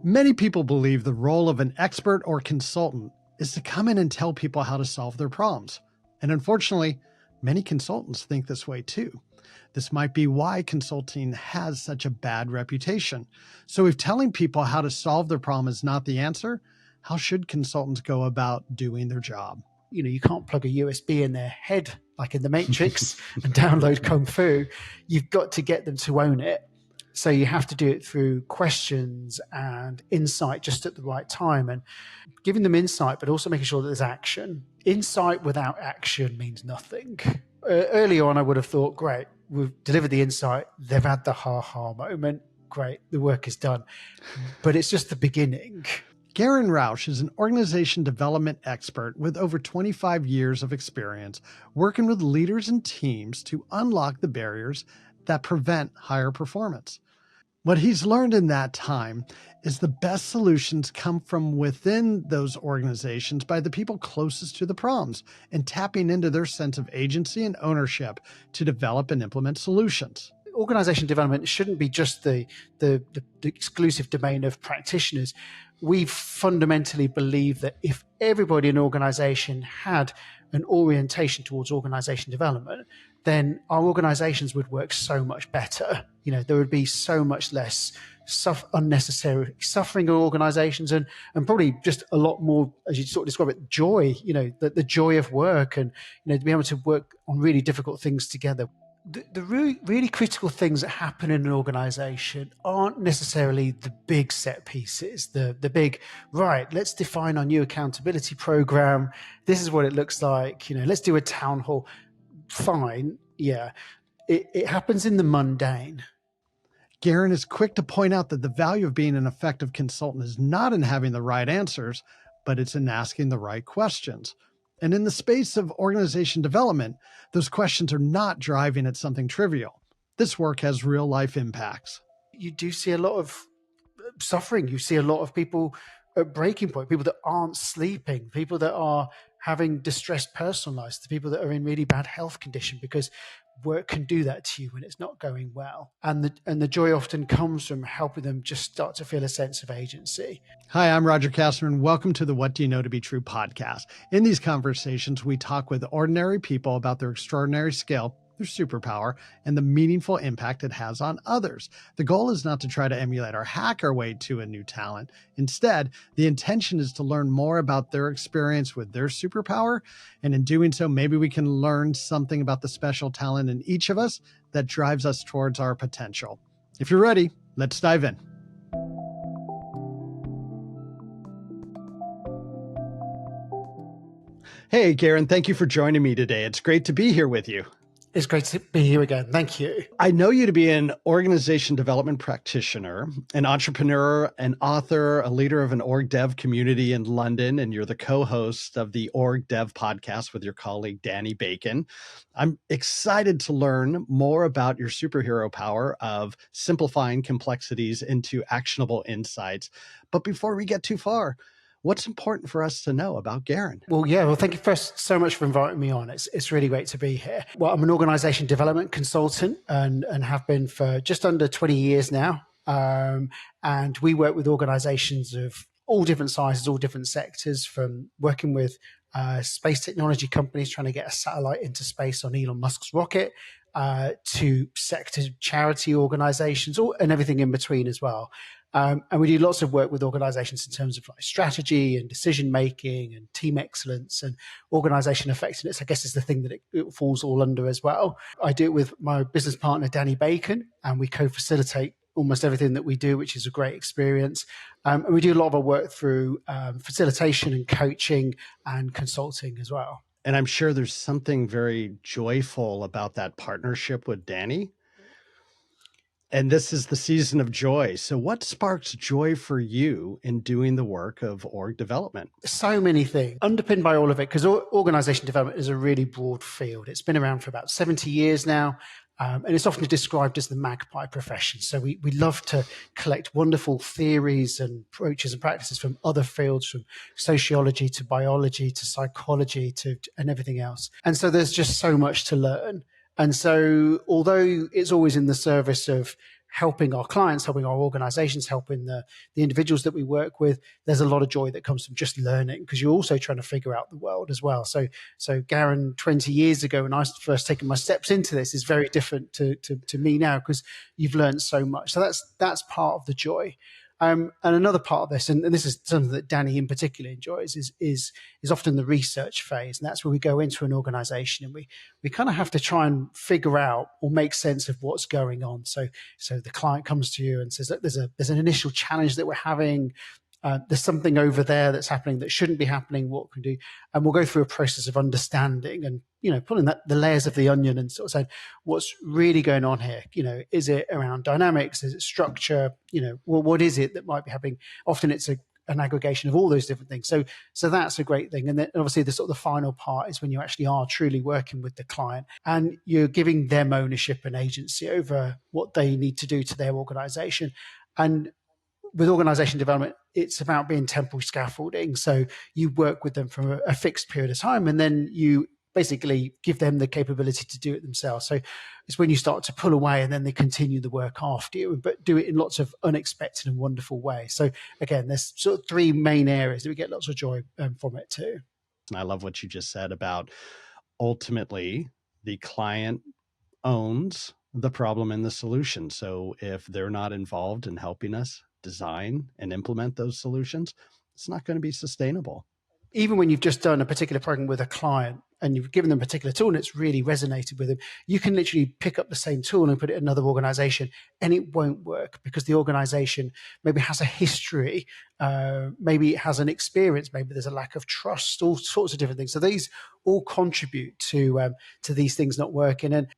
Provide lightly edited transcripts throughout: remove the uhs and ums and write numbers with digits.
Many people believe the role of an expert or consultant is to come in and tell people how to solve their problems. And unfortunately, many consultants think this way too. This might be why consulting has such a bad reputation. So if telling people how to solve their problem is not the answer, how should consultants go about doing their job? You can't plug a USB in their head like in the Matrix and download Kung Fu. You've got to get them to own it. So you have to do it through questions and insight just at the right time and giving them insight, but also making sure that there's action. Insight without action means nothing. Early on, I would have thought, great, we've delivered the insight. They've had the ha-ha moment. Great, the work is done. But it's just the beginning. Garin Rouch is an organization development expert with over 25 years of experience working with leaders and teams to unlock the barriers that prevent higher performance. What he's learned in that time is the best solutions come from within those organizations by the people closest to the problems and tapping into their sense of agency and ownership to develop and implement solutions. Organization development shouldn't be just the exclusive domain of practitioners. We fundamentally believe that if everybody in an organization had an orientation towards organization development, then our organizations would work so much better. There would be so much less unnecessary suffering in organizations and probably just a lot more, as you sort of describe it, joy, the joy of work and, to be able to work on really difficult things together. The really, really critical things that happen in an organization aren't necessarily the big set pieces, the big, right, let's define our new accountability program. This is what it looks like. Let's do a town hall. Fine. Yeah. It happens in the mundane. Garin is quick to point out that the value of being an effective consultant is not in having the right answers, but it's in asking the right questions. And in the space of organization development, those questions are not driving at something trivial. This work has real life impacts. You do see a lot of suffering. You see a lot of people at breaking point, people that aren't sleeping, people that are having distressed personal lives, the people that are in really bad health condition, because work can do that to you when it's not going well. And the joy often comes from helping them just start to feel a sense of agency. Hi, I'm Roger Kastner, and welcome to the What Do You Know to Be True podcast. In these conversations, we talk with ordinary people about their extraordinary skill, their superpower, and the meaningful impact it has on others. The goal is not to try to emulate or hack our way to a new talent. Instead, the intention is to learn more about their experience with their superpower. And in doing so, maybe we can learn something about the special talent in each of us that drives us towards our potential. If you're ready, let's dive in. Hey, Garin, thank you for joining me today. It's great to be here with you. It's great to be here again. Thank you. I know you to be an organization development practitioner, an entrepreneur, an author, a leader of an OrgDev community in London, and you're the co-host of the OrgDev Podcast with your colleague, Dani Bacon. I'm excited to learn more about your superhero power of simplifying complexities into actionable insights. But before we get too far, what's important for us to know about Garin? Well, thank you first so much for inviting me on. It's really great to be here. Well, I'm an organization development consultant and have been for just under 20 years now. And we work with organizations of all different sizes, all different sectors, from working with space technology companies trying to get a satellite into space on Elon Musk's rocket, to sector charity organizations, and everything in between as well. And we do lots of work with organizations in terms of like strategy and decision-making and team excellence and organization effectiveness, I guess, is the thing that it falls all under as well. I do it with my business partner, Dani Bacon, and we co-facilitate almost everything that we do, which is a great experience. And we do a lot of our work through facilitation and coaching and consulting as well. And I'm sure there's something very joyful about that partnership with Dani. And this is the season of joy. So what sparks joy for you in doing the work of org development? So many things underpinned by all of it, because organization development is a really broad field. It's been around for about 70 years now. And it's often described as the magpie profession. So we love to collect wonderful theories and approaches and practices from other fields, from sociology to biology to psychology and everything else. And so there's just so much to learn. And so although it's always in the service of helping our clients, helping our organizations, helping the individuals that we work with, there's a lot of joy that comes from just learning, because you're also trying to figure out the world as well. So Garin, 20 years ago, when I first taken my steps into this, is very different to me now, because you've learned so much. So that's part of the joy. And another part of this, and this is something that Dani in particular enjoys, is often the research phase. And that's where we go into an organization and we kind of have to try and figure out or make sense of what's going on. So the client comes to you and says, look, there's an initial challenge that we're having. There's something over there that's happening that shouldn't be happening. What can we do? And we'll go through a process of understanding and, pulling the layers of the onion and sort of saying, what's really going on here? Is it around dynamics? Is it structure? What is it that might be happening? Often it's an aggregation of all those different things. So that's a great thing. And then obviously the final part is when you actually are truly working with the client and you're giving them ownership and agency over what they need to do to their organization. And with organization development, it's about being temporary scaffolding. So you work with them for a fixed period of time, and then you basically give them the capability to do it themselves. So it's when you start to pull away and then they continue the work after you, but do it in lots of unexpected and wonderful ways. So again, there's sort of three main areas that we get lots of joy from it too. And I love what you just said about ultimately the client owns the problem and the solution. So if they're not involved in helping us design and implement those solutions, it's not going to be sustainable. Even when you've just done a particular program with a client and you've given them a particular tool and it's really resonated with them, you can literally pick up the same tool and put it in another organization and it won't work because the organization maybe has a history, maybe it has an experience, maybe there's a lack of trust, all sorts of different things. So these all contribute to these things not working. And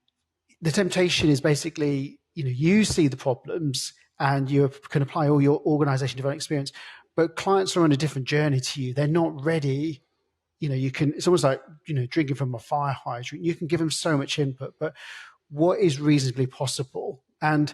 the temptation is basically, you see the problems and you can apply all your organization development experience, but clients are on a different journey to you. They're not ready. It's almost like, drinking from a fire hydrant. You can give them so much input, but what is reasonably possible? And,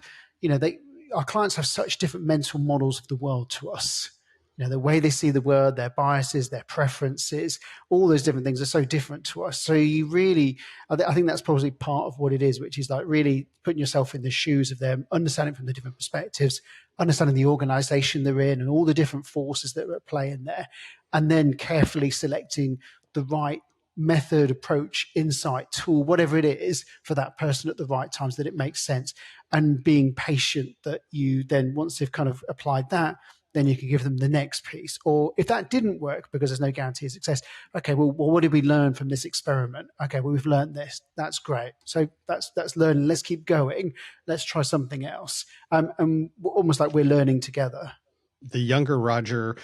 our clients have such different mental models of the world to us. The way they see the world, their biases, their preferences, all those different things are so different to us. So you really, I think that's probably part of what it is, which is like really putting yourself in the shoes of them, understanding from the different perspectives, understanding the organization they're in and all the different forces that are at play in there, and then carefully selecting the right method, approach, insight, tool, whatever it is for that person at the right times that it makes sense, and being patient that you then, once they've kind of applied that, then you can give them the next piece. Or if that didn't work because there's no guarantee of success, okay, well, what did we learn from this experiment? Okay, well, we've learned this. That's great. So that's learning. Let's keep going. Let's try something else. And almost like we're learning together. The younger Roger,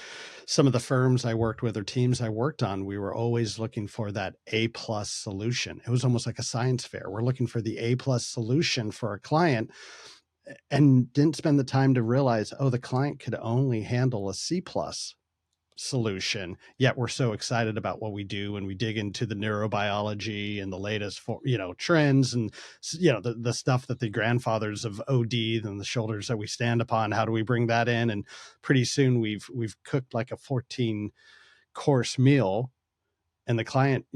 some of the firms I worked with or teams I worked on, we were always looking for that A+ solution. It was almost like a science fair. We're looking for the A+ solution for a client, and didn't spend the time to realize, the client could only handle a C+ solution. Yet we're so excited about what we do when we dig into the neurobiology and the latest trends and the stuff that the grandfathers of OD and the shoulders that we stand upon. How do we bring that in? And pretty soon we've cooked like a 14-course meal, and the client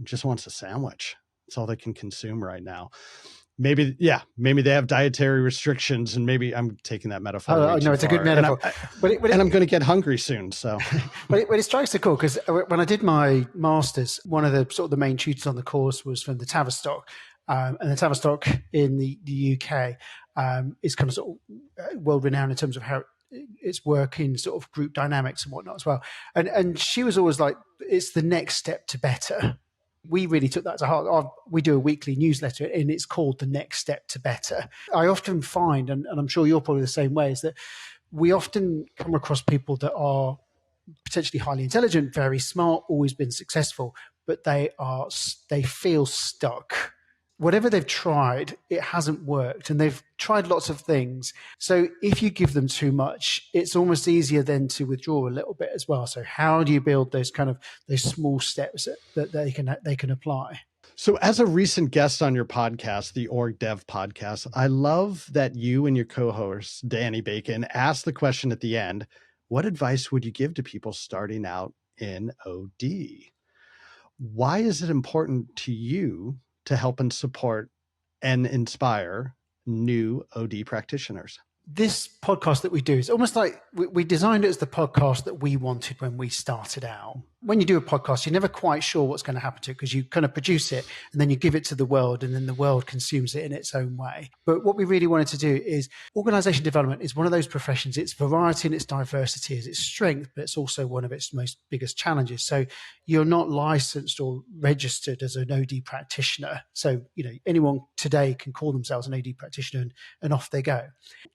just wants a sandwich. It's all they can consume right now. Maybe they have dietary restrictions, and maybe I'm taking that metaphor. No, it's a good metaphor. And I'm going to get hungry soon. So, but it strikes a chord, because when I did my master's, one of the sort of the main tutors on the course was from the Tavistock, and the Tavistock in the UK is kind of sort of world renowned in terms of how it's working, sort of group dynamics and whatnot as well. And she was always like, it's the next step to better. We really took that to heart. We do a weekly newsletter and it's called The Next Step to Better. I often find, and I'm sure you're probably the same way, is that we often come across people that are potentially highly intelligent, very smart, always been successful, but they feel stuck. Whatever they've tried, it hasn't worked, and they've tried lots of things. So if you give them too much, it's almost easier then to withdraw a little bit as well. So how do you build those small steps that they can apply? So as a recent guest on your podcast, the OrgDev Podcast, I love that you and your co-host, Dani Bacon, asked the question at the end, what advice would you give to people starting out in OD? Why is it important to you to help and support and inspire new OD practitioners? This podcast that we do is almost like we designed it as the podcast that we wanted when we started out. When you do a podcast, you're never quite sure what's going to happen to it because you kind of produce it and then you give it to the world and then the world consumes it in its own way. But what we really wanted to do is organization development is one of those professions. Its variety and its diversity is its strength, but it's also one of its most biggest challenges. So you're not licensed or registered as an OD practitioner. So, anyone today can call themselves an OD practitioner and off they go.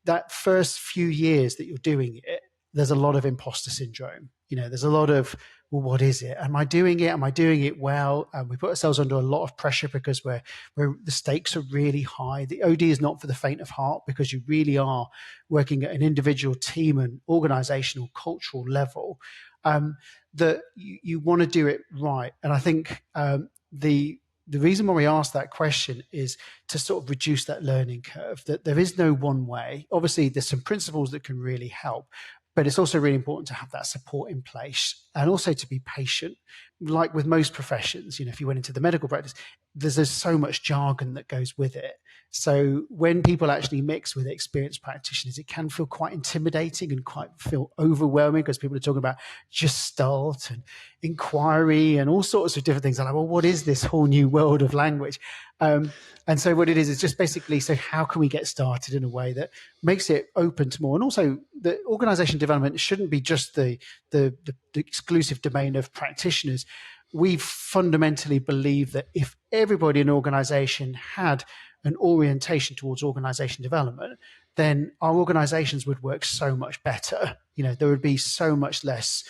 That first few years that you're doing it, there's a lot of imposter syndrome. There's a lot of, well, what is it? Am I doing it? Am I doing it well? And we put ourselves under a lot of pressure because the stakes are really high. The OD is not for the faint of heart because you really are working at an individual team and organizational, cultural level. That you want to do it right. And I think the reason why we ask that question is to sort of reduce that learning curve, that there is no one way. Obviously, there's some principles that can really help, but it's also really important to have that support in place and also to be patient. Like with most professions, if you went into the medical practice, there's so much jargon that goes with it. So when people actually mix with experienced practitioners, it can feel quite intimidating and quite feel overwhelming because people are talking about gestalt and inquiry and all sorts of different things. I'm like, well, what is this whole new world of language? And so what it is just basically, so how can we get started in a way that makes it open to more? And also the organization development shouldn't be just the exclusive domain of practitioners. We fundamentally believe that if everybody in an organization had an orientation towards organization development, then our organizations would work so much better. There would be so much less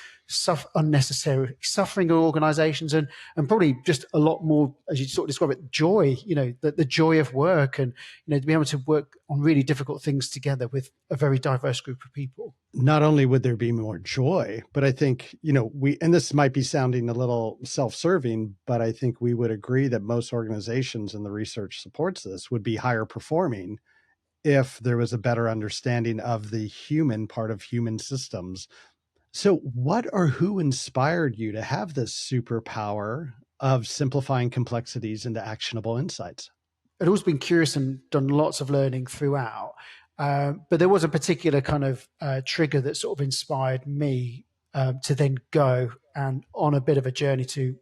unnecessary suffering in organizations and probably just a lot more, as you sort of describe it, joy, the joy of work and, to be able to work on really difficult things together with a very diverse group of people. Not only would there be more joy, but I think, and this might be sounding a little self-serving, but I think we would agree that most organizations, and the research supports this, would be higher performing if there was a better understanding of the human part of human systems. So what or who inspired you to have this superpower of simplifying complexities into actionable insights? I'd always been curious and done lots of learning throughout. But there was a particular kind of trigger that sort of inspired me to then go and on a bit of a journey to,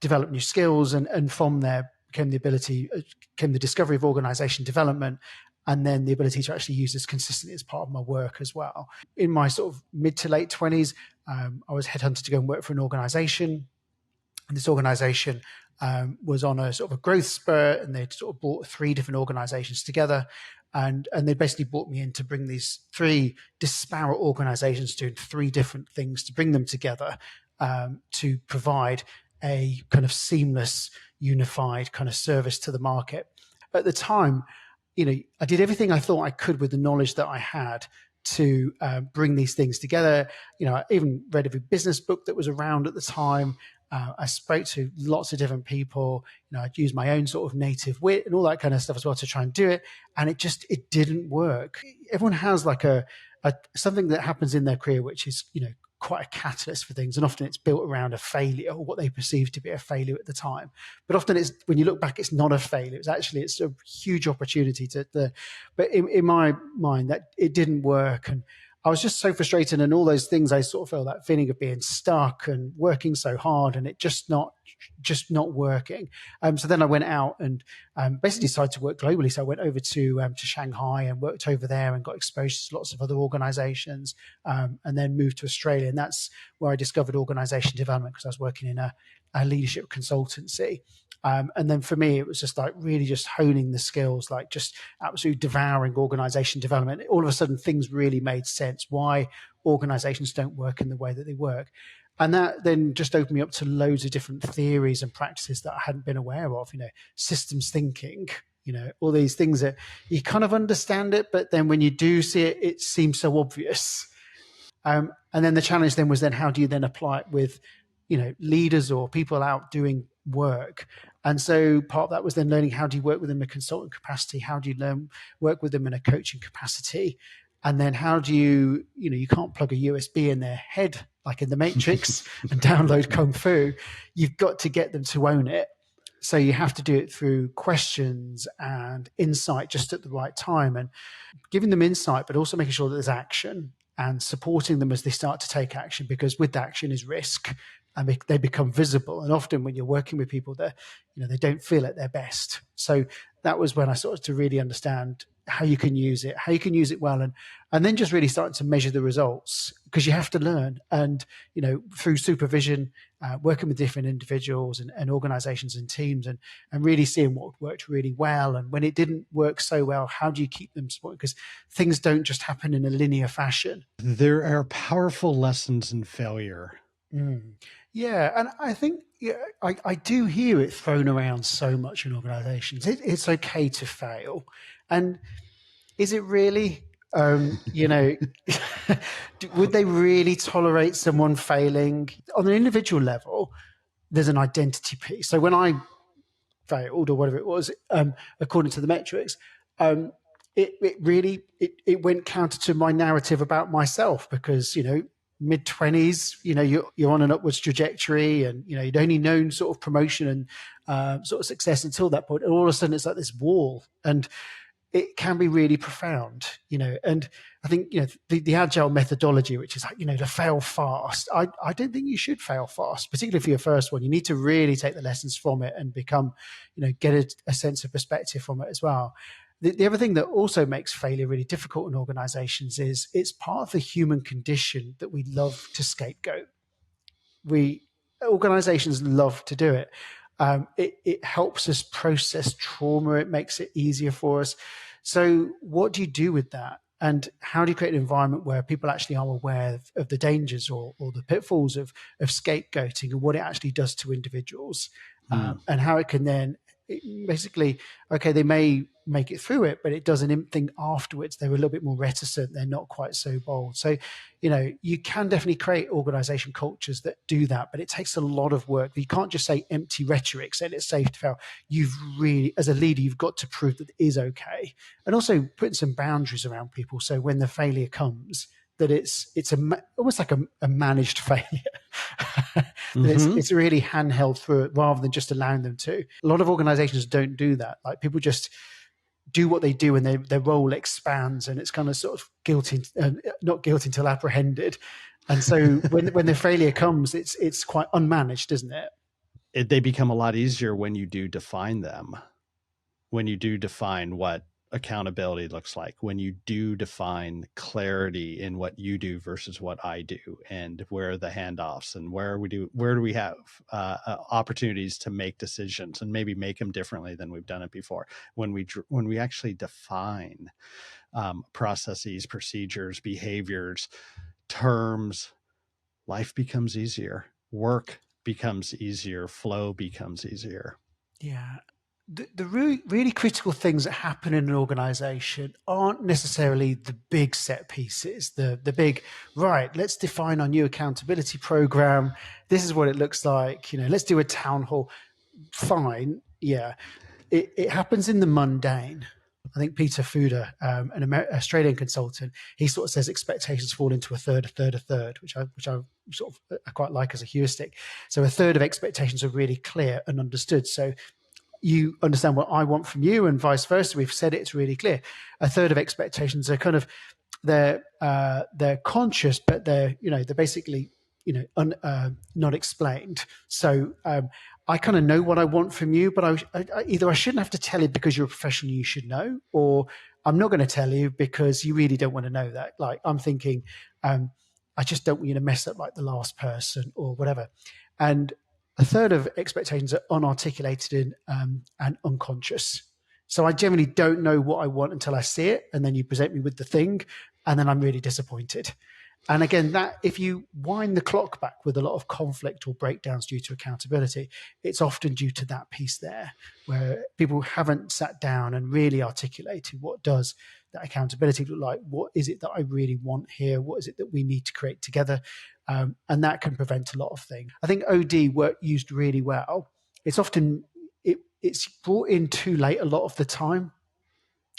develop new skills. And from there came the discovery of organization development, and then the ability to actually use this consistently as part of my work as well. In my sort of mid to late 20s, I was headhunted to go and work for an organization. And this organization was on a sort of a growth spurt, and they'd sort of brought 3 different organizations together. And they basically brought me in to bring these 3 disparate organizations doing 3 different things, to bring them together to provide a kind of seamless, unified kind of service to the market. At the time, I did everything I thought I could with the knowledge that I had to bring these things together. I even read every business book that was around at the time. I spoke to lots of different people. I'd use my own sort of native wit and all that kind of stuff as well to try and do it. And it didn't work. Everyone has like a something that happens in their career, which is, quite a catalyst for things. And often it's built around a failure or what they perceive to be a failure at the time. But often when you look back, it's not a failure. It's a huge opportunity but in my mind that it didn't work. And I was just so frustrated, and all those things, I sort of felt that feeling of being stuck and working so hard and it just not working. So then I went out and basically decided to work globally. So I went over to Shanghai and worked over there and got exposed to lots of other organizations, and then moved to Australia. And that's where I discovered organization development, because I was working in a leadership consultancy. And then for me, it was just like really just honing the skills, like just absolutely devouring organization development. All of a sudden, things really made sense why organizations don't work in the way that they work. And that then just opened me up to loads of different theories and practices that I hadn't been aware of, systems thinking, all these things that you kind of understand it, but then when you do see it, it seems so obvious. And then the challenge then was how do you then apply it with, leaders or people out doing work? And so part of that was then learning, how do you work with them in a consultant capacity? How do you work with them in a coaching capacity? And then how do you can't plug a USB in their head like in the Matrix and download Kung Fu. You've got to get them to own it. So you have to do it through questions and insight just at the right time, and giving them insight, but also making sure that there's action and supporting them as they start to take action, because with action is risk, and they become visible. And often when you're working with people that, they don't feel at their best. So that was when I started to really understand how you can use it well, and then just really starting to measure the results, because you have to learn. And through supervision, working with different individuals and organizations and teams, and really seeing what worked really well, and when it didn't work so well, how do you keep them supported, because things don't just happen in a linear fashion. There are powerful lessons in failure. Yeah, and I think I do hear it thrown around so much in organizations. It's okay to fail. And is it really? Would they really tolerate someone failing? On an individual level, there's an identity piece. So when I failed, or whatever it was, according to the metrics, it really went counter to my narrative about myself, because mid-20s, you're on an upwards trajectory, and you'd only known sort of promotion and sort of success until that point, and all of a sudden it's like this wall, and it can be really profound, and I think, the agile methodology, which is like, to fail fast. I don't think you should fail fast, particularly for your first one. You need to really take the lessons from it and become, get a sense of perspective from it as well. The other thing that also makes failure really difficult in organizations is it's part of the human condition that we love to scapegoat. Organizations love to do it. It helps us process trauma. It makes it easier for us. So what do you do with that? And how do you create an environment where people actually are aware of the dangers or the pitfalls of scapegoating, and what it actually does to individuals, and how it can then basically, okay, they may make it through it, but it does an thing afterwards. They were a little bit more reticent. They're not quite so bold. So, you can definitely create organization cultures that do that, but it takes a lot of work. You can't just say empty rhetoric, saying it's safe to fail. You've really, as a leader, you've got to prove that it is okay. And also putting some boundaries around people. So when the failure comes, that it's almost like a managed failure. It's really handheld through it, rather than just allowing them to. A lot of organizations don't do that. Like, people just do what they do, and their role expands, and it's kind of sort of not guilty until apprehended. And so when the failure comes, it's quite unmanaged, isn't it? They become a lot easier when you do define them, when you do define what accountability looks like, when you do define clarity in what you do versus what I do, and where are the handoffs, and where do we have opportunities to make decisions, and maybe make them differently than we've done it before. When we actually define processes, procedures, behaviors, terms, life becomes easier, work becomes easier, flow becomes easier. Yeah. The really critical things that happen in an organization aren't necessarily the big set pieces, the big, right, let's define our new accountability program. This is what it looks like. Let's do a town hall. Fine. Yeah. It happens in the mundane. I think Peter Fuda, an Australian consultant, he sort of says expectations fall into a third, which I sort of I quite like as a heuristic. So a third of expectations are really clear and understood. So you understand what I want from you, and vice versa. We've said it's really clear. A third of expectations are kind of they're conscious, but they're basically not explained. So I kind of know what I want from you, but either I shouldn't have to tell you because you're a professional, you should know, or I'm not going to tell you because you really don't want to know that. Like, I'm thinking, I just don't want you to mess up like the last person or whatever. And a third of expectations are unarticulated and unconscious. So I generally don't know what I want until I see it, and then you present me with the thing, and then I'm really disappointed. And again, that if you wind the clock back with a lot of conflict or breakdowns due to accountability, it's often due to that piece there, where people haven't sat down and really articulated what does that accountability look like? What is it that I really want here? What is it that we need to create together? And that can prevent a lot of things. I think OD work used really well. It's often, it's brought in too late a lot of the time.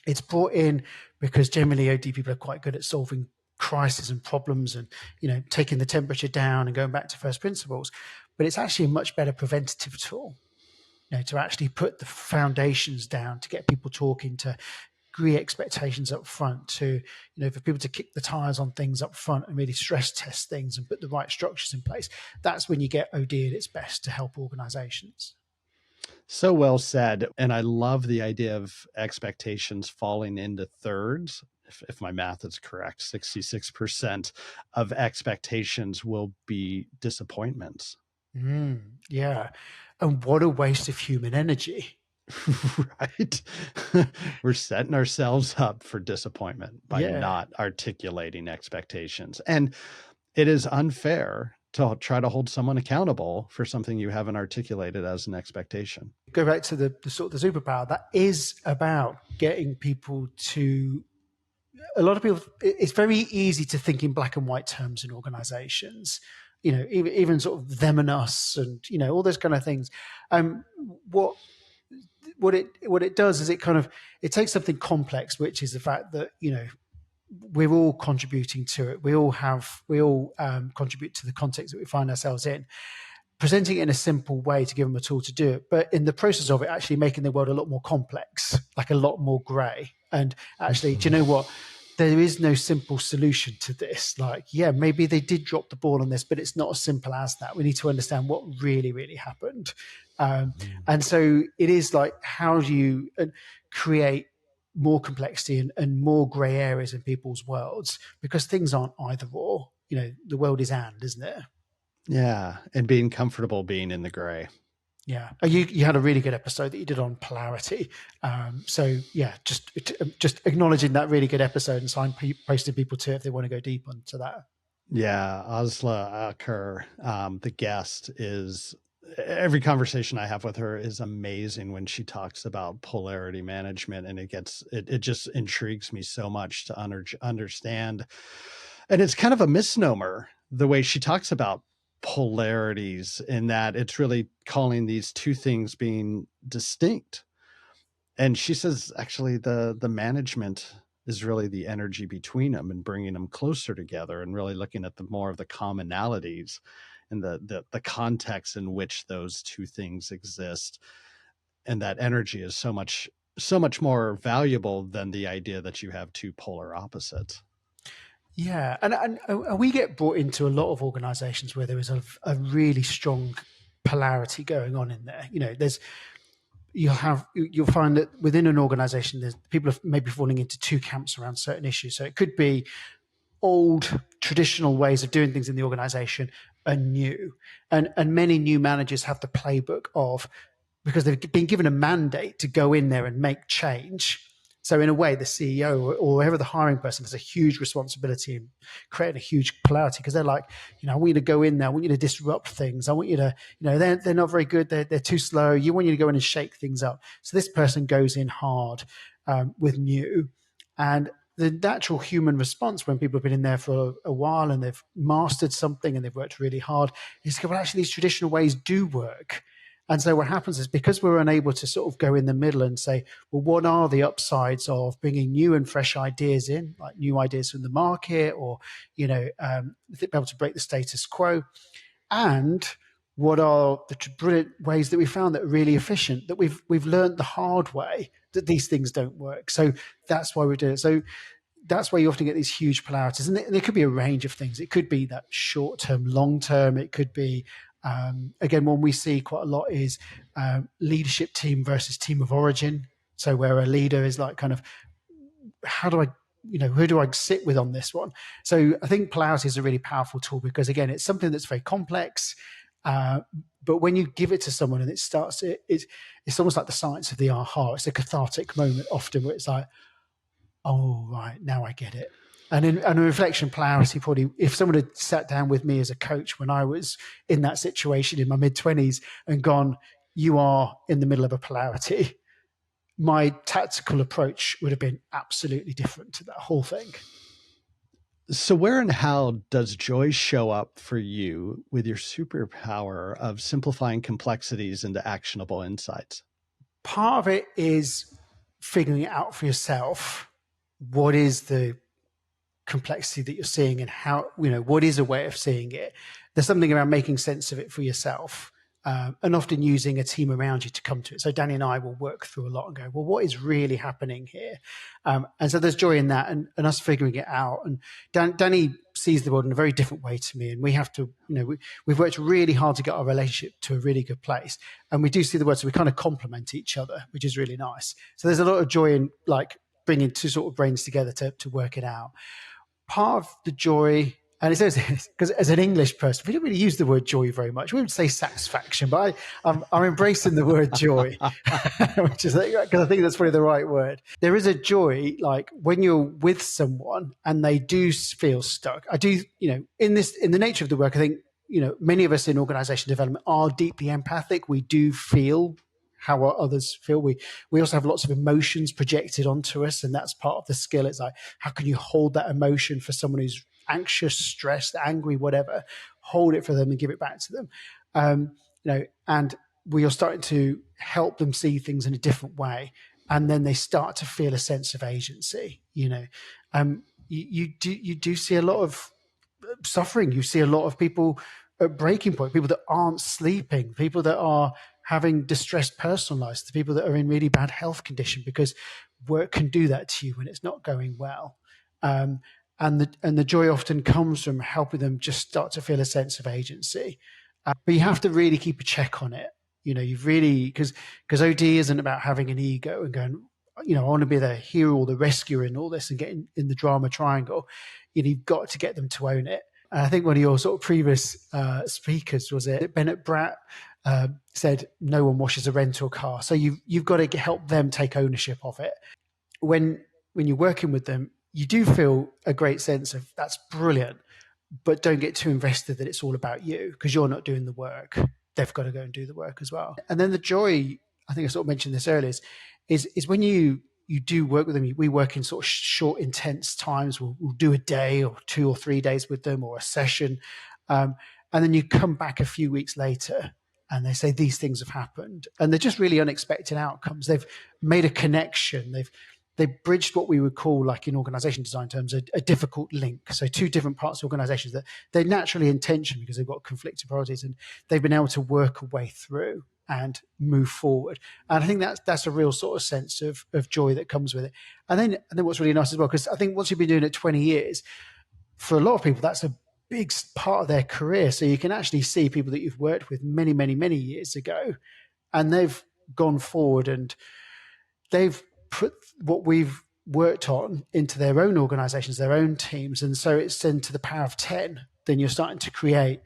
It's brought in because generally OD people are quite good at solving crises and problems and, taking the temperature down and going back to first principles. But it's actually a much better preventative tool. to actually put the foundations down, to get people talking, to agree expectations up front, to, for people to kick the tires on things up front and really stress test things and put the right structures in place. That's when you get OD at its best to help organizations. So well said. And I love the idea of expectations falling into thirds. If my math is correct, 66% of expectations will be disappointments. Yeah. And what a waste of human energy. Right. We're setting ourselves up for disappointment by not articulating expectations. And it is unfair to try to hold someone accountable for something you haven't articulated as an expectation. Go back to the sort of the superpower. That is about getting people to, a lot of people, it's very easy to think in black and white terms in organizations, even sort of them and us and, all those kind of things. What it does is it takes something complex, which is the fact that, we're all contributing to it. We all contribute to the context that we find ourselves in, presenting it in a simple way to give them a tool to do it. But in the process of it, actually making the world a lot more complex, like a lot more gray. And actually, do you know what? There is no simple solution to this. Like, yeah, maybe they did drop the ball on this, but it's not as simple as that. We need to understand what really, really happened. And so it is like, how do you create more complexity and more gray areas in people's worlds? Because things aren't either or. The world is and, isn't it? Yeah, and being comfortable being in the gray. Yeah, you had a really good episode that you did on polarity. So yeah, just acknowledging that really good episode and signposting people to it if they want to go deep into that. Yeah, Asla Aker, the guest, is, every conversation I have with her is amazing when she talks about polarity management, and it just intrigues me so much to understand. And it's kind of a misnomer the way she talks about polarities, in that it's really calling these two things being distinct. And she says, actually, the management is really the energy between them and bringing them closer together and really looking at more of the commonalities and the context in which those two things exist. And that energy is so much more valuable than the idea that you have two polar opposites. Yeah, and we get brought into a lot of organizations where there is a really strong polarity going on in there. You'll find that within an organization, there's people are maybe falling into two camps around certain issues. So it could be old traditional ways of doing things in the organization and new. And many new managers have the playbook of, because they've been given a mandate to go in there and make change. So in a way, the CEO or whoever the hiring person has a huge responsibility in creating a huge polarity, because they're like, I want you to go in there. I want you to disrupt things. I want you to, they're not very good. They're too slow. You want you to go in and shake things up. So this person goes in hard with new. And the natural human response when people have been in there for a while and they've mastered something and they've worked really hard is to go, well, actually, these traditional ways do work. And so what happens is, because we're unable to sort of go in the middle and say, well, what are the upsides of bringing new and fresh ideas in, like new ideas from the market, or, be able to break the status quo? And what are the brilliant ways that we found that are really efficient, that we've learned the hard way that these things don't work? So that's why we do it. So that's why you often get these huge polarities. And there could be a range of things. It could be that short-term, long-term. It could be, again, one we see quite a lot is leadership team versus team of origin. So where a leader is like, kind of, how do I, who do I sit with on this one? So I think polarity is a really powerful tool, because again, it's something that's very complex. But when you give it to someone and it starts, it's almost like the science of the aha. It's a cathartic moment often where it's like, oh, right, now I get it. And in reflection, polarity, probably, if someone had sat down with me as a coach when I was in that situation in my mid-20s and gone, you are in the middle of a polarity, my tactical approach would have been absolutely different to that whole thing. So where and how does joy show up for you with your superpower of simplifying complexities into actionable insights? Part of it is figuring it out for yourself. What is the complexity that you're seeing, and how, what is a way of seeing it? There's something around making sense of it for yourself. and often using a team around you to come to it. So Danny and I will work through a lot and go, well, what is really happening here? And so there's joy in that, and us figuring it out. And Danny sees the world in a very different way to me, and we have to, we've worked really hard to get our relationship to a really good place, and we do see the world, so we kind of complement each other, which is really nice. So there's a lot of joy in like bringing two sort of brains together to work it out. Part of the joy, and it says because as an English person, we don't really use the word joy very much. We would say satisfaction, but I'm embracing the word joy, which is because I think that's probably the right word. There is a joy, like when you're with someone and they do feel stuck. I do, in the nature of the work, I think, many of us in organization development are deeply empathic. We do feel how others feel. We also have lots of emotions projected onto us, and that's part of the skill. It's like, how can you hold that emotion for someone who's anxious, stressed, angry, whatever, hold it for them and give it back to them. And we are starting to help them see things in a different way. And then they start to feel a sense of agency. You do see a lot of suffering. You see a lot of people at breaking point, people that aren't sleeping, people that are having distressed personal lives, the people that are in really bad health condition, because work can do that to you when it's not going well. And the joy often comes from helping them just start to feel a sense of agency. But you have to really keep a check on it. You've really, because OD isn't about having an ego and going, I want to be the hero or the rescuer in all this and get in the drama triangle. You've got to get them to own it. And I think one of your sort of previous speakers, was it Bennett Bratt, said no one washes a rental car. So you've got to help them take ownership of it. When you're working with them, you do feel a great sense of that's brilliant, but don't get too invested that it's all about you, because you're not doing the work. They've got to go and do the work as well. And then the joy, I think I sort of mentioned this earlier, is when you do work with them, we work in sort of short, intense times. We'll do a day or 2 or 3 days with them, or a session. And then you come back a few weeks later and they say these things have happened, and they're just really unexpected outcomes. They've made a connection. They've bridged what we would call, like in organization design terms, a difficult link. So two different parts of organizations that they're naturally in tension because they've got conflicting priorities, and they've been able to work a way through and move forward. And I think that's a real sort of sense of joy that comes with it. And then what's really nice as well, because I think once you've been doing it 20 years, for a lot of people, that's a big part of their career. So you can actually see people that you've worked with many, many, many years ago, and they've gone forward and they've put what we've worked on into their own organizations, their own teams. And so it's then to the power of 10, then you're starting to create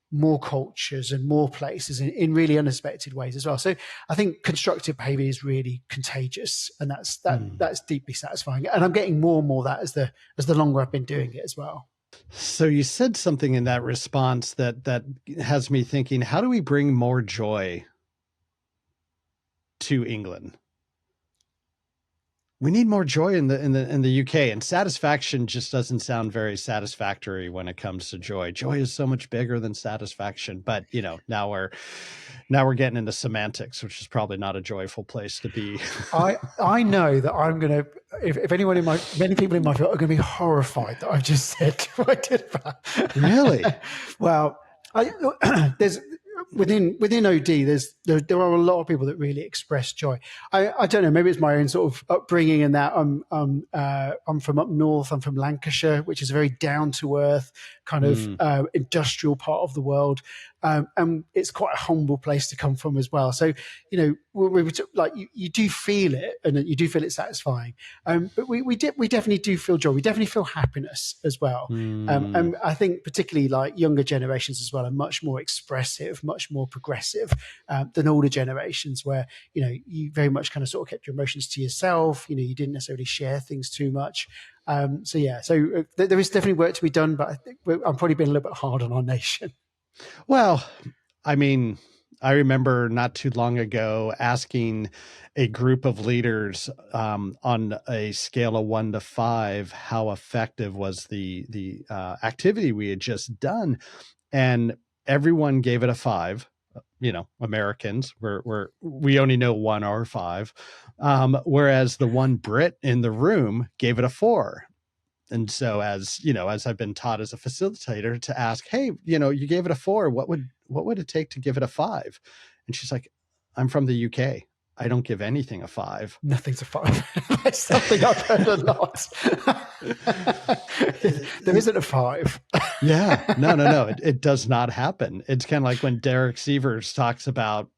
more cultures and more places in really unexpected ways as well. So I think constructive behavior is really contagious, and that's deeply satisfying. And I'm getting more and more of that as the longer I've been doing it as well. So you said something in that response that has me thinking, how do we bring more joy to England? We need more joy in the UK, and satisfaction just doesn't sound very satisfactory when it comes to joy. Joy is so much bigger than satisfaction, but now we're getting into semantics, which is probably not a joyful place to be. I know that I'm going to, if many people in my field are going to be horrified that I've just said what I did that. Really? Well, there's within OD, there are a lot of people that really express joy. I don't know, maybe it's my own sort of upbringing in that I'm from up north. I'm from Lancashire, which is a very down to earth kind of industrial part of the world. And it's quite a humble place to come from as well. So, you do feel it, and you do feel it satisfying. But we definitely do feel joy. We definitely feel happiness as well. And I think particularly like younger generations as well are much more expressive, much more progressive than older generations, where, you very much kind of sort of kept your emotions to yourself. You didn't necessarily share things too much. So there is definitely work to be done, but I think I'm probably being a little bit hard on our nation. Well, I mean, I remember not too long ago asking a group of leaders on a scale of 1 to 5, how effective was the activity we had just done. And everyone gave it a 5. Americans, we only know 1 or 5. Whereas the one Brit in the room gave it a 4. And so as, as I've been taught as a facilitator to ask, hey, you gave it a 4, what would it take to give it a 5? And she's like, I'm from the UK. I don't give anything a 5. Nothing's a 5. That's something I've heard a lot. There isn't a 5. Yeah, no. It does not happen. It's kind of like when Derek Sievers talks about,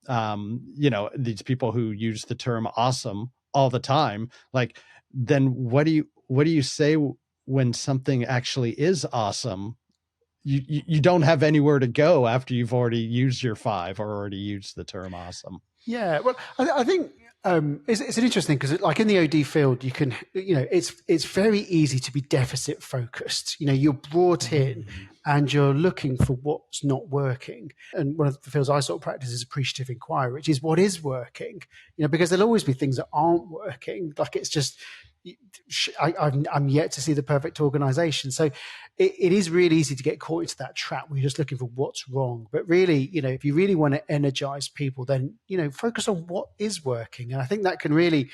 these people who use the term awesome all the time. Like, then what do you say when something actually is awesome? You don't have anywhere to go after you've already used your 5 or already used the term awesome. Yeah, well, I think it's an interesting, because like in the OD field, you can, it's very easy to be deficit focused. You're brought in and you're looking for what's not working. And one of the fields I sort of practice is appreciative inquiry, which is what is working, because there'll always be things that aren't working. Like, it's just, I'm yet to see the perfect organization. So it is really easy to get caught into that trap where you're just looking for what's wrong. But really, if you really want to energize people, then, focus on what is working. And I think that can really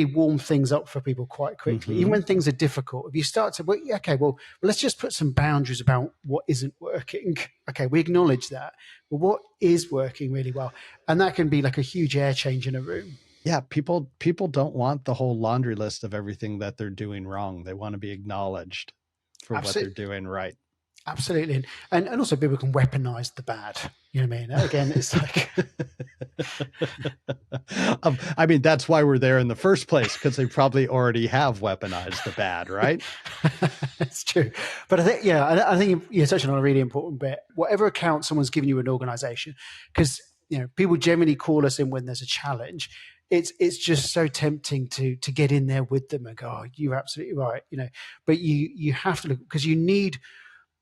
warm things up for people quite quickly, even when things are difficult. If you start to, let's just put some boundaries about what isn't working. Okay, we acknowledge that. But what is working really well? And that can be like a huge air change in a room. Yeah, people don't want the whole laundry list of everything that they're doing wrong. They want to be acknowledged for what they're doing right. Absolutely. And also people can weaponize the bad. You know what I mean? Again, it's like... that's why we're there in the first place, because they probably already have weaponized the bad, right? It's true. But I think you're touching on a really important bit. Whatever account someone's given you an organization, because people generally call us in when there's a challenge. It's just so tempting to get in there with them and go, oh, you're absolutely right, but you have to look, because you need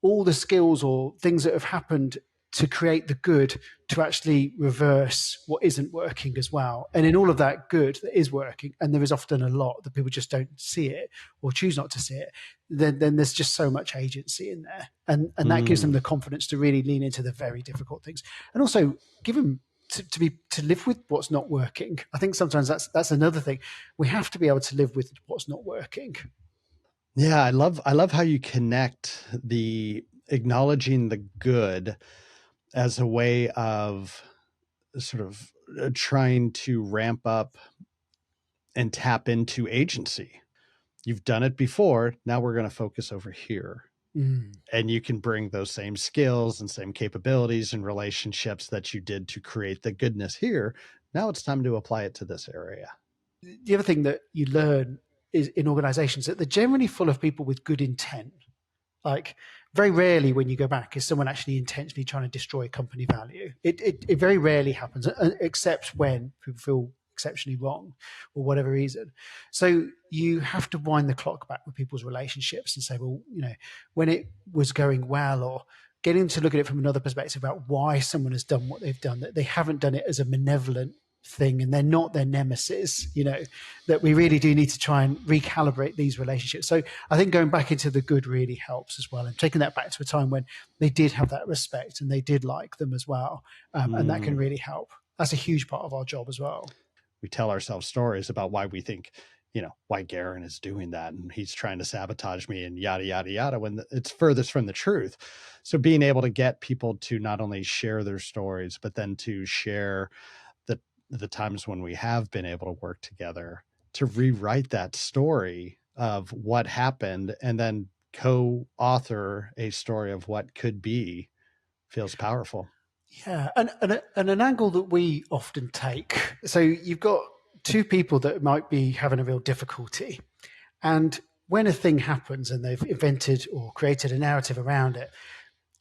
all the skills or things that have happened to create the good to actually reverse what isn't working as well. And in all of that good that is working, and there is often a lot that people just don't see it or choose not to see it, then there's just so much agency in there. And that gives them the confidence to really lean into the very difficult things, and also give them to live with what's not working. I think sometimes that's another thing. We have to be able to live with what's not working. Yeah, I love how you connect the acknowledging the good as a way of sort of trying to ramp up and tap into agency. You've done it before. Now we're going to focus over here. And you can bring those same skills and same capabilities and relationships that you did to create the goodness here. Now it's time to apply it to this area. The other thing that you learn is in organizations that they're generally full of people with good intent. Like, very rarely when you go back is someone actually intentionally trying to destroy company value. It very rarely happens, except when people feel exceptionally wrong or whatever reason. So you have to wind the clock back with people's relationships and say, well, when it was going well, or getting to look at it from another perspective about why someone has done what they've done, that they haven't done it as a malevolent thing and they're not their nemesis, that we really do need to try and recalibrate these relationships. So I think going back into the good really helps as well, and taking that back to a time when they did have that respect and they did like them as well. And that can really help. That's a huge part of our job as well. We tell ourselves stories about why we think, why Garin is doing that and he's trying to sabotage me and yada, yada, yada, when it's furthest from the truth. So being able to get people to not only share their stories, but then to share the times when we have been able to work together to rewrite that story of what happened and then co-author a story of what could be, feels powerful. Yeah. And an angle that we often take. So you've got two people that might be having a real difficulty. And when a thing happens and they've invented or created a narrative around it,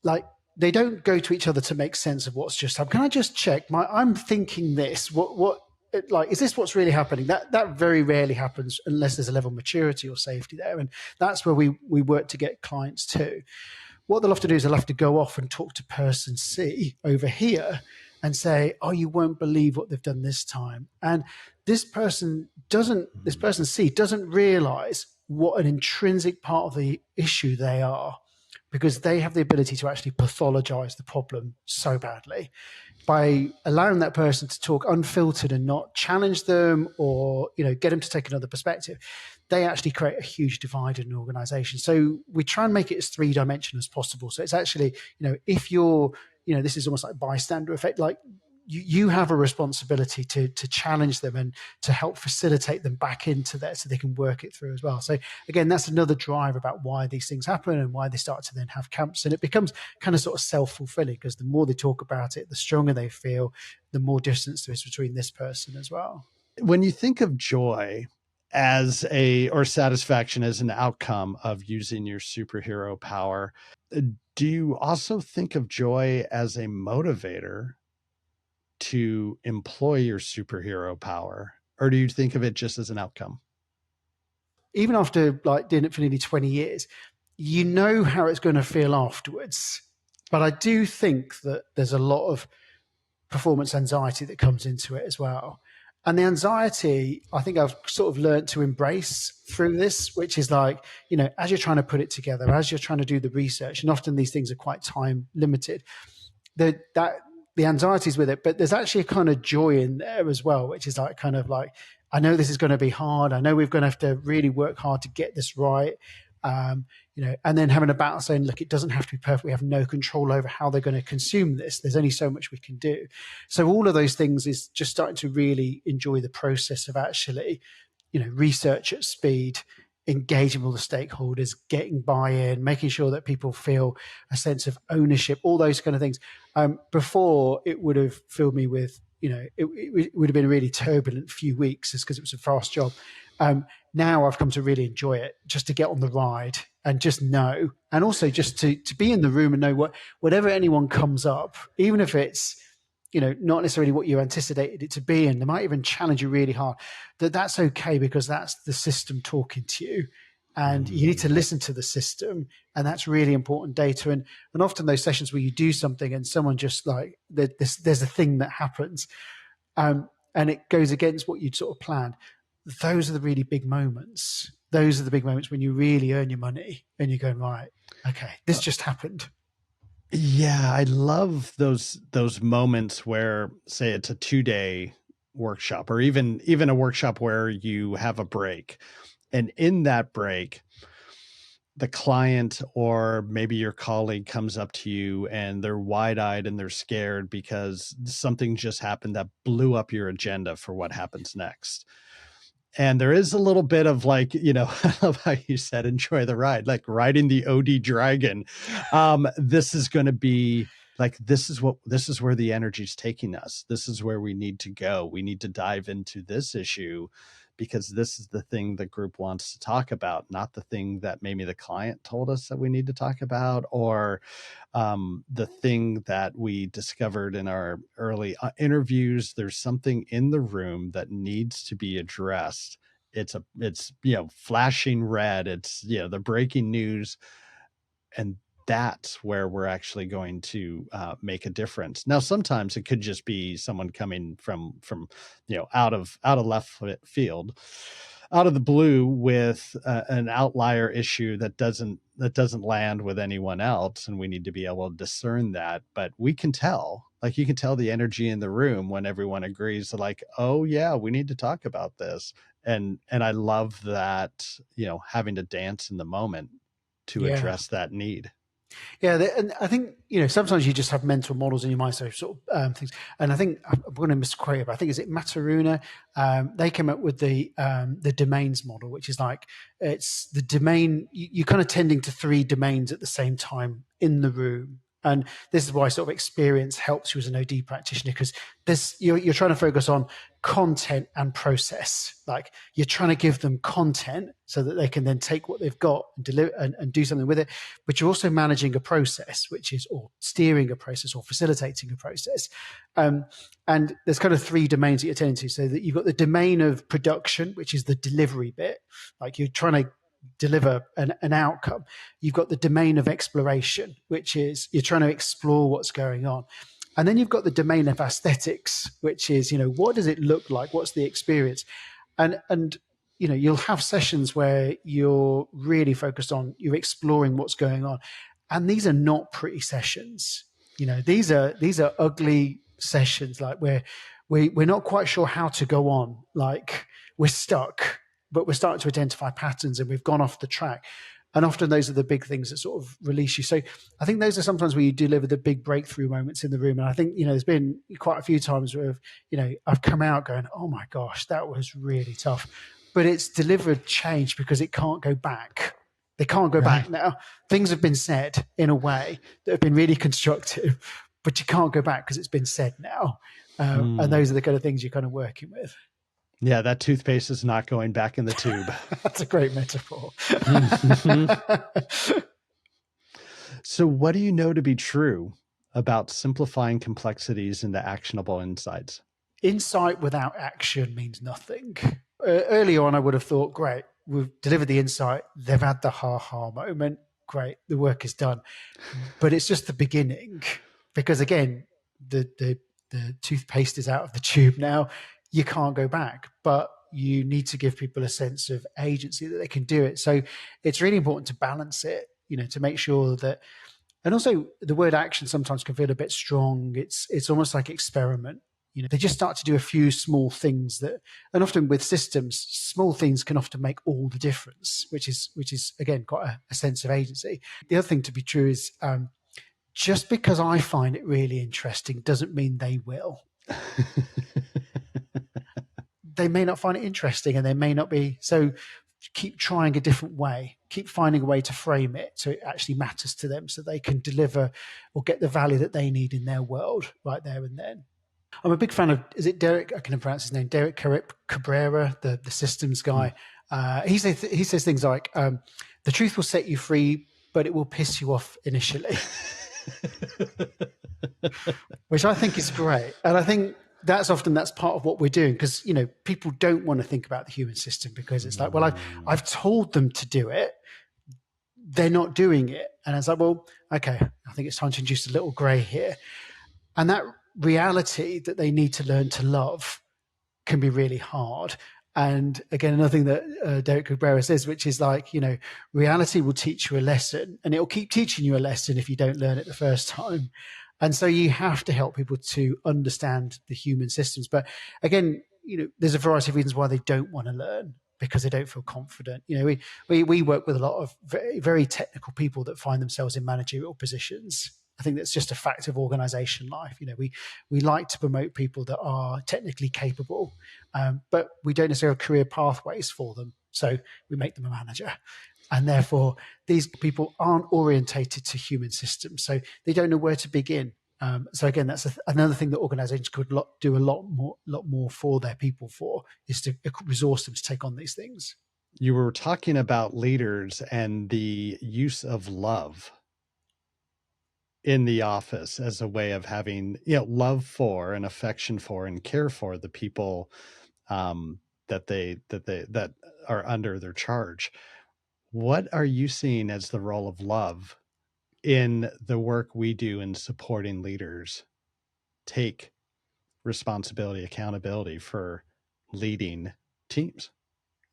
like, they don't go to each other to make sense of what's just happened. Can I just check? I'm thinking this. Is this what's really happening? That very rarely happens unless there's a level of maturity or safety there. And that's where we work to get clients to. What they'll have to do is they'll have to go off and talk to person C over here and say, oh, you won't believe what they've done this time. And this person C doesn't realize what an intrinsic part of the issue they are, because they have the ability to actually pathologize the problem so badly. By allowing that person to talk unfiltered and not challenge them or, get them to take another perspective, they actually create a huge divide in an organization. So we try and make it as three-dimensional as possible. So it's actually, if you're, this is almost like bystander effect, like you have a responsibility to challenge them and to help facilitate them back into there so they can work it through as well. So again, that's another drive about why these things happen and why they start to then have camps. And it becomes kind of sort of self-fulfilling, because the more they talk about it, the stronger they feel, the more distance there is between this person as well. When you think of joy or satisfaction as an outcome of using your superhero power, do you also think of joy as a motivator to employ your superhero power, or do you think of it just as an outcome? Even after like doing it for nearly 20 years, you know how it's going to feel afterwards. But I do think that there's a lot of performance anxiety that comes into it as well. And the anxiety, I think I've sort of learned to embrace through this, which is like, as you're trying to put it together, as you're trying to do the research, and often these things are quite time limited, the anxieties with it, but there's actually a kind of joy in there as well, which is like kind of like, I know this is going to be hard. I know we're going to have to really work hard to get this right. And then having a battle saying, look, it doesn't have to be perfect. We have no control over how they're going to consume this. There's only so much we can do. So all of those things is just starting to really enjoy the process of actually, research at speed, engaging with the stakeholders, getting buy-in, making sure that people feel a sense of ownership, all those kind of things. Before, it would have filled me with, it would have been a really turbulent few weeks just because it was a fast job. Now I've come to really enjoy it, just to get on the ride and just know, and also just to be in the room and know whatever anyone comes up, even if it's, not necessarily what you anticipated it to be, and they might even challenge you really hard, that's okay, because that's the system talking to you, and you need to listen to the system, and that's really important data. And often those sessions where you do something and someone just like, there's a thing that happens, and it goes against what you'd sort of planned. Those are the really big moments. Those are the big moments when you really earn your money and you're going, right, okay, this just happened. Yeah, I love those moments where, say, it's a 2-day workshop, or even a workshop where you have a break. And in that break, the client or maybe your colleague comes up to you and they're wide-eyed and they're scared because something just happened that blew up your agenda for what happens next. And there is a little bit of like, I love how you said, enjoy the ride, like riding the OD dragon. This is going to be like, this is where the energy is taking us. This is where we need to go. We need to dive into this issue because this is the thing the group wants to talk about, not the thing that maybe the client told us that we need to talk about, or the thing that we discovered in our early interviews. There's something in the room that needs to be addressed. It's flashing red. It's, the breaking news. And that's where we're actually going to make a difference. Now, sometimes it could just be someone coming from out of left field, out of the blue, with an outlier issue that doesn't land with anyone else, and we need to be able to discern that. But we can tell, like you can tell the energy in the room when everyone agrees, like, oh yeah, we need to talk about this. And I love that, having to dance in the moment to address that need. Yeah, and I think, sometimes you just have mental models in your mind, so sort of things. And I think I'm going to misquote, but I think, is it Mataruna? They came up with the domains model, which is like, it's the domain, you're kind of tending to 3 domains at the same time in the room. And this is why sort of experience helps you as an OD practitioner, because you're trying to focus on content and process. Like, you're trying to give them content so that they can then take what they've got and deliver and do something with it. But you're also managing a process, or steering a process, or facilitating a process. And there's kind of 3 domains that you're tending to. So that you've got the domain of production, which is the delivery bit. Like, you're trying to deliver an outcome. You've got the domain of exploration, which is you're trying to explore what's going on. And then you've got the domain of aesthetics, which is, what does it look like? What's the experience? And you'll have sessions where you're really focused on, you're exploring what's going on. And these are not pretty sessions. These are ugly sessions, like where we're not quite sure how to go on. Like, we're stuck. but we're starting to identify patterns and we've gone off the track. And often those are the big things that sort of release you. So I think those are sometimes where you deliver the big breakthrough moments in the room. And I think, there's been quite a few times where, I've come out going, oh my gosh, that was really tough. But it's delivered change because it can't go back. They can't go back now. Things have been said in a way that have been really constructive, but you can't go back because it's been said now. And those are the kind of things you're kind of working with. Yeah, that toothpaste is not going back in the tube. That's a great metaphor. So what do you know to be true about simplifying complexities into actionable insights? Insight without action means nothing. Early on, I would have thought, great, we've delivered the insight. They've had the ha-ha moment. Great, the work is done. But it's just the beginning. Because again, the toothpaste is out of the tube now. You can't go back, but you need to give people a sense of agency that they can do it. So it's really important to balance it, to make sure that, and also the word action sometimes can feel a bit strong. It's almost like experiment. They just start to do a few small things that, and often with systems, small things can often make all the difference, which is again, quite a sense of agency. The other thing to be true is just because I find it really interesting doesn't mean they will. They may not find it interesting and they may not be. So keep trying a different way, keep finding a way to frame it so it actually matters to them so they can deliver or get the value that they need in their world right there and then. I'm a big fan of, is it Derek? I can pronounce his name, Derek Cabrera, the systems guy. He says things like, the truth will set you free, but it will piss you off initially. Which I think is great. And I think that's part of what we're doing because, people don't want to think about the human system because it's like, well, I've told them to do it. They're not doing it. And it's like, well, okay, I think it's time to introduce a little gray here. And that reality that they need to learn to love can be really hard. And again, another thing that Derek Cabrera says, which is like, reality will teach you a lesson and it will keep teaching you a lesson if you don't learn it the first time. And so you have to help people to understand the human systems. But again, there's a variety of reasons why they don't want to learn because they don't feel confident. We work with a lot of very, very technical people that find themselves in managerial positions. I think that's just a fact of organization life. We like to promote people that are technically capable, but we don't necessarily have career pathways for them. So we make them a manager. And therefore, these people aren't orientated to human systems. So they don't know where to begin. So again, that's another thing that organizations could do a lot more for their people is to resource them to take on these things. You were talking about leaders and the use of love in the office as a way of having, love for and affection for and care for the people that are under their charge. What are you seeing as the role of love in the work we do in supporting leaders take responsibility, accountability for leading teams?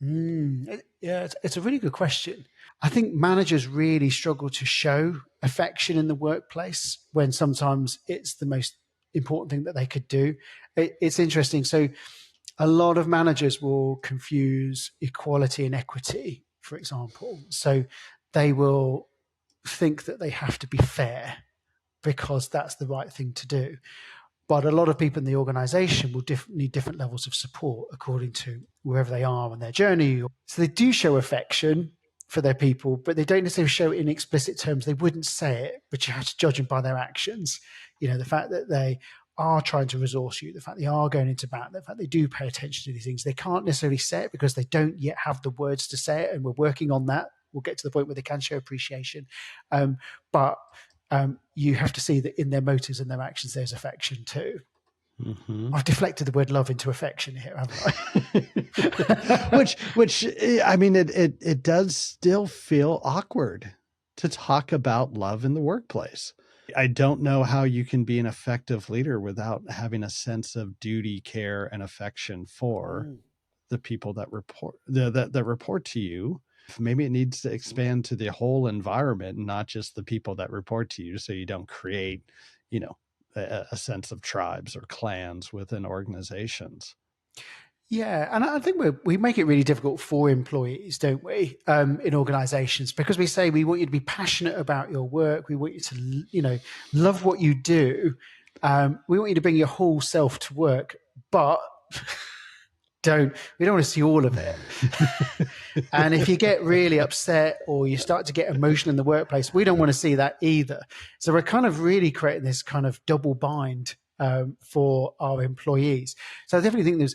Yeah, it's a really good question. I think managers really struggle to show affection in the workplace when sometimes it's the most important thing that they could do. It's interesting. So a lot of managers will confuse equality and equity, for example. So they will think that they have to be fair because that's the right thing to do. But a lot of people in the organization will need different levels of support according to wherever they are on their journey. So they do show affection for their people, but they don't necessarily show it in explicit terms. They wouldn't say it, but you have to judge them by their actions. The fact that they are trying to resource you, the fact they are going into battle, the fact they do pay attention to these things. They can't necessarily say it because they don't yet have the words to say it, and we're working on that. We'll get to the point where they can show appreciation. But you have to see that in their motives and their actions, there's affection too. Mm-hmm. I've deflected the word love into affection here, haven't I? which I mean, it does still feel awkward to talk about love in the workplace. I don't know how you can be an effective leader without having a sense of duty, care, and affection for the people that report to you. Maybe it needs to expand to the whole environment, not just the people that report to you, so you don't create, a sense of tribes or clans within organizations. Yeah, and I think we make it really difficult for employees, don't we, in organisations, because we say we want you to be passionate about your work. We want you to, love what you do. We want you to bring your whole self to work, but we don't want to see all of it. And if you get really upset or you start to get emotional in the workplace, we don't want to see that either. So we're kind of really creating this kind of double bind for our employees. So I definitely think there's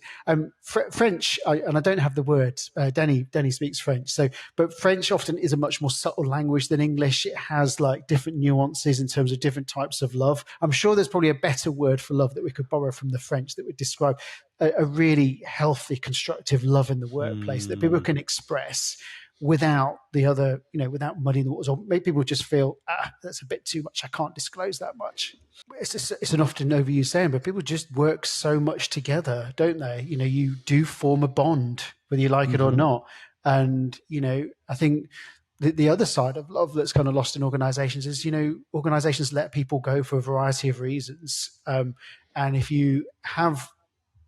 French, and I don't have the words. Dani speaks French, but French often is a much more subtle language than English. It has like different nuances in terms of different types of love. I'm sure there's probably a better word for love that we could borrow from the French that would describe a really healthy, constructive love in the workplace that people can express without the other, without muddying the waters, or make people just feel, that's a bit too much. I can't disclose that much. It's an often overused saying, but people just work so much together, don't they? You do form a bond, whether you like it or not. And, I think the other side of love that's kind of lost in organizations is, organizations let people go for a variety of reasons. And if you have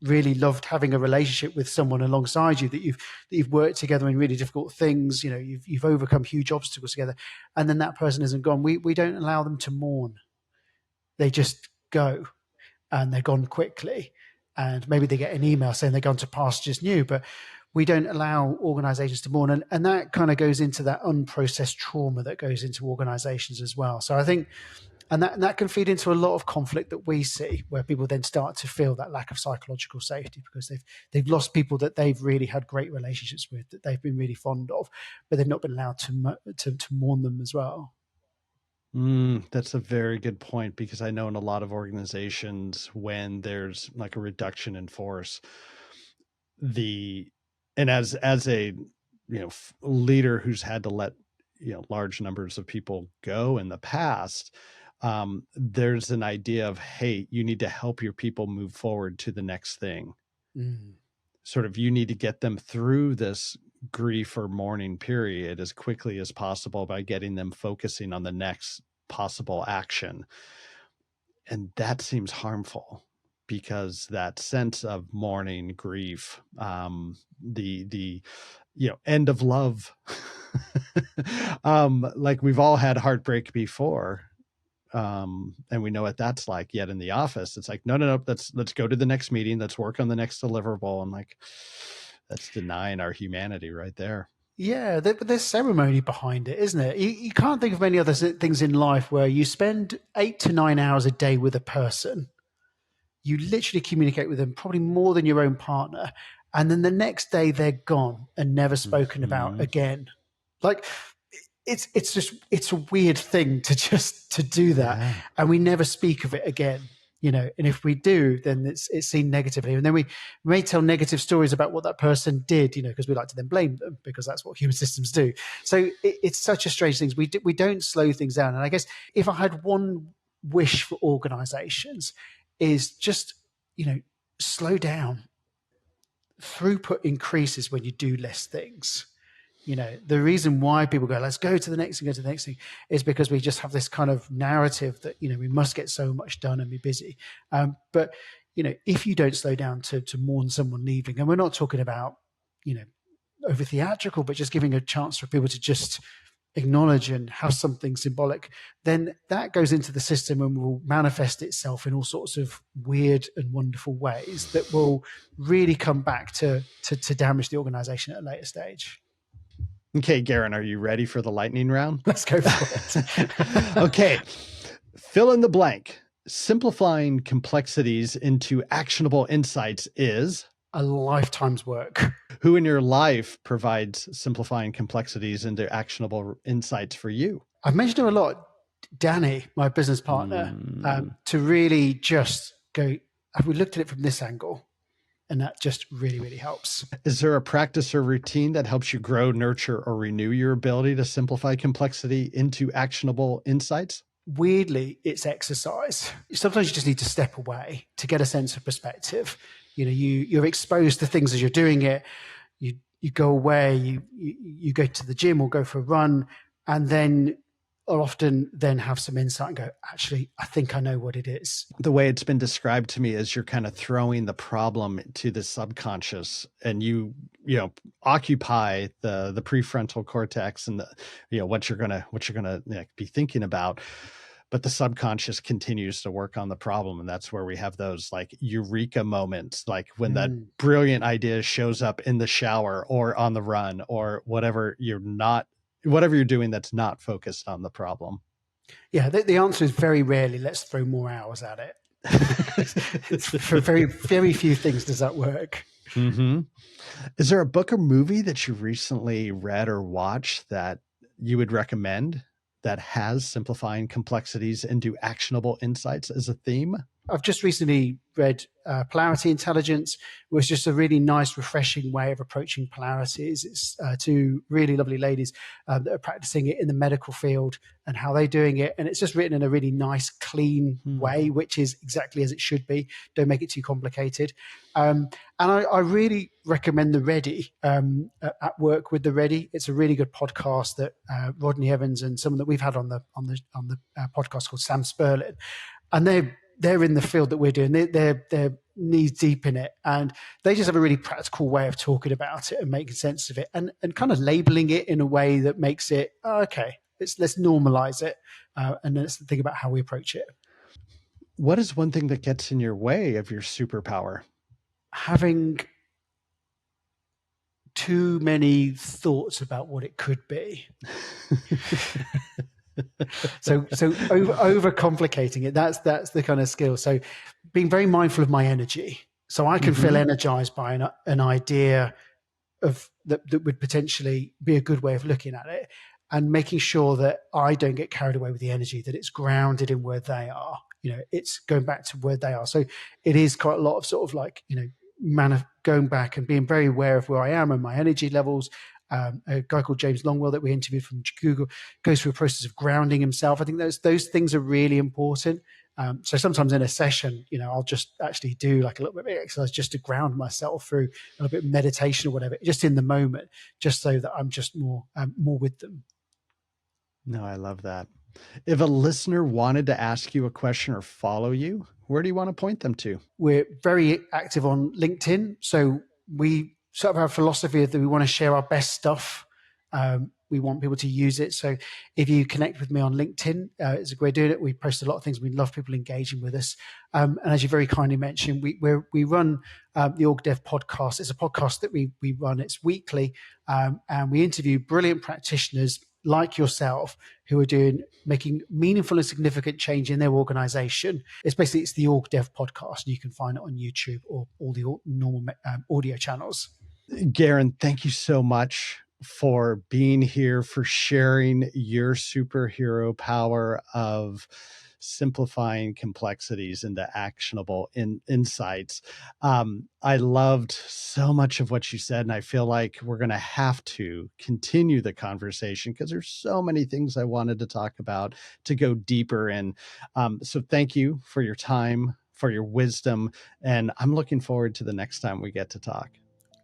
really loved having a relationship with someone alongside you, that you've worked together in really difficult things, you've overcome huge obstacles together, and then that person isn't gone, we don't allow them to mourn. They just go, and they're gone quickly, and maybe they get an email saying they're gone to pastures new, but we don't allow organizations to mourn, and that kind of goes into that unprocessed trauma that goes into organizations as well. So I think, and that can feed into a lot of conflict that we see, where people then start to feel that lack of psychological safety because they've lost people that they've really had great relationships with, that they've been really fond of, but they've not been allowed to mourn them as well. That's a very good point, because I know in a lot of organizations, when there's like a reduction in force, and as a leader who's had to let large numbers of people go in the past, there's an idea of, hey, you need to help your people move forward to the next thing. Sort of, you need to get them through this grief or mourning period as quickly as possible by getting them focusing on the next possible action. And that seems harmful, because that sense of mourning, grief, the end of love, like we've all had heartbreak before. And we know what that's like. Yet in the office, it's like, no, let's go to the next meeting. Let's work on the next deliverable. And like, that's denying our humanity right there. Yeah, but there's ceremony behind it, isn't it? You can't think of many other things in life where you spend 8 to 9 hours a day with a person. You literally communicate with them probably more than your own partner. And then the next day they're gone and never spoken about again. Like, it's a weird thing to do that. Yeah. And we never speak of it again. And if we do, then it's seen negatively. And then we may tell negative stories about what that person did, because we like to then blame them, because that's what human systems do. So it's such a strange thing. We don't slow things down. And I guess if I had one wish for organizations, is just, slow down. Throughput increases when you do less things. The reason why people go, let's go to the next thing, is because we just have this kind of narrative that, we must get so much done and be busy. But, if you don't slow down to mourn someone leaving, and we're not talking about, over theatrical, but just giving a chance for people to just acknowledge and have something symbolic, then that goes into the system and will manifest itself in all sorts of weird and wonderful ways that will really come back to damage the organization at a later stage. Okay, Garin, are you ready for the lightning round? Let's go for it. Okay. Fill in the blank. Simplifying complexities into actionable insights is a lifetime's work. Who in your life provides simplifying complexities into actionable insights for you? I've mentioned him a lot. Dani, my business partner, to really just go, have we looked at it from this angle? And that just really, really helps. Is there a practice or routine that helps you grow, nurture, or renew your ability to simplify complexity into actionable insights? Weirdly, it's exercise. Sometimes you just need to step away to get a sense of perspective. You're exposed to things as you're doing it. You go away, you go to the gym or go for a run, and then I'll often then have some insight and go, actually, I think I know what it is. The way it's been described to me is you're kind of throwing the problem to the subconscious, and you occupy the prefrontal cortex and what you're gonna be thinking about. But the subconscious continues to work on the problem. And that's where we have those like eureka moments, like when that brilliant idea shows up in the shower or on the run or whatever you're doing that's not focused on the problem. Yeah, the answer is very rarely, let's throw more hours at it. For very, very few things does that work. Mm-hmm. Is there a book or movie that you recently read or watched that you would recommend that has simplifying complexities into actionable insights as a theme? I've just recently read Polarity Intelligence. It was just a really nice, refreshing way of approaching polarities. It's two really lovely ladies that are practicing it in the medical field and how they're doing it. And it's just written in a really nice, clean way, which is exactly as it should be. Don't make it too complicated. And I really recommend The Ready, At Work with The Ready. It's a really good podcast that Rodney Evans and someone that we've had on the podcast called Sam Sperlin. And they're in the field that we're doing. They're knee deep in it, and they just have a really practical way of talking about it and making sense of it, and kind of labeling it in a way that makes it okay. Let's normalize it, and let's think about how we approach it. What is one thing that gets in your way of your superpower? Having too many thoughts about what it could be. So overcomplicating it, that's the kind of skill. So being very mindful of my energy, so I can feel energized by an idea of that would potentially be a good way of looking at it, and making sure that I don't get carried away with the energy, that it's grounded in where they are. It's going back to where they are. So it is quite a lot of sort of like, going back and being very aware of where I am and my energy levels. A guy called James Longwell that we interviewed from Google goes through a process of grounding himself. I think those things are really important. So sometimes in a session, I'll just actually do like a little bit of exercise just to ground myself through a little bit of meditation or whatever, just in the moment, just so that I'm just more with them. No, I love that. If a listener wanted to ask you a question or follow you, where do you want to point them to? We're very active on LinkedIn. So we sort of our philosophy that we want to share our best stuff. We want people to use it. So if you connect with me on LinkedIn, it's a great doing it. We post a lot of things. We love people engaging with us. And as you very kindly mentioned, we run the OrgDev Podcast. It's a podcast that we run. It's weekly. And we interview brilliant practitioners like yourself who are making meaningful and significant change in their organization. It's the OrgDev Podcast. And you can find it on YouTube or all the normal audio channels. Garin, thank you so much for being here, for sharing your superhero power of simplifying complexities into actionable insights. I loved so much of what you said, and I feel like we're going to have to continue the conversation because there's so many things I wanted to talk about to go deeper in. So thank you for your time, for your wisdom, and I'm looking forward to the next time we get to talk.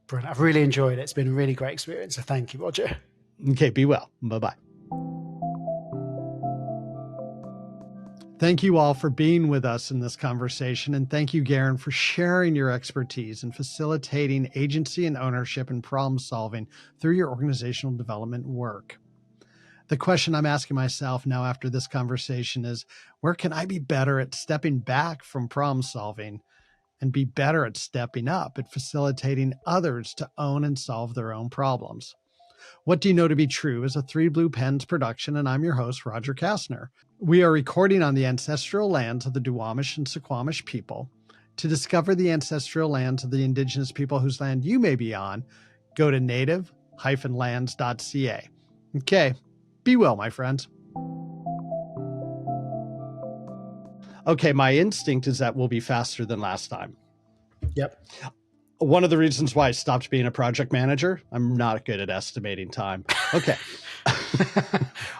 Brilliant. I've really enjoyed it. It's been a really great experience. So thank you, Roger. Okay, be well. Bye-bye. Thank you all for being with us in this conversation. And thank you, Garin, for sharing your expertise in facilitating agency and ownership and problem solving through your organizational development work. The question I'm asking myself now after this conversation is, where can I be better at stepping back from problem solving and be better at stepping up at facilitating others to own and solve their own problems? What Do You Know to Be True is a Three Blue Pens production, and I'm your host, Roger Kastner. We are recording on the ancestral lands of the Duwamish and Suquamish people. To discover the ancestral lands of the indigenous people whose land you may be on, go to native-lands.ca. Okay, be well, my friends. Okay, my instinct is that we'll be faster than last time. Yep. One of the reasons why I stopped being a project manager, I'm not good at estimating time. Okay.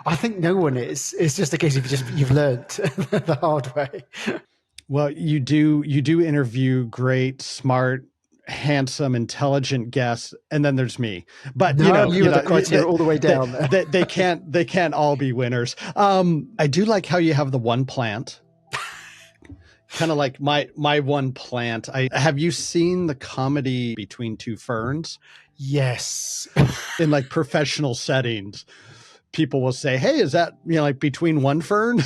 I think no one is. It's just a case of you've learned the hard way. Well, you do interview great, smart, handsome, intelligent guests, and then there's me. But no, you were the criteria all the way down. They can't all be winners. I do like how you have the one plant. Kind of like my one plant. Have you seen the comedy Between Two Ferns? Yes. In like professional settings, people will say, "Hey, is that like between one fern?"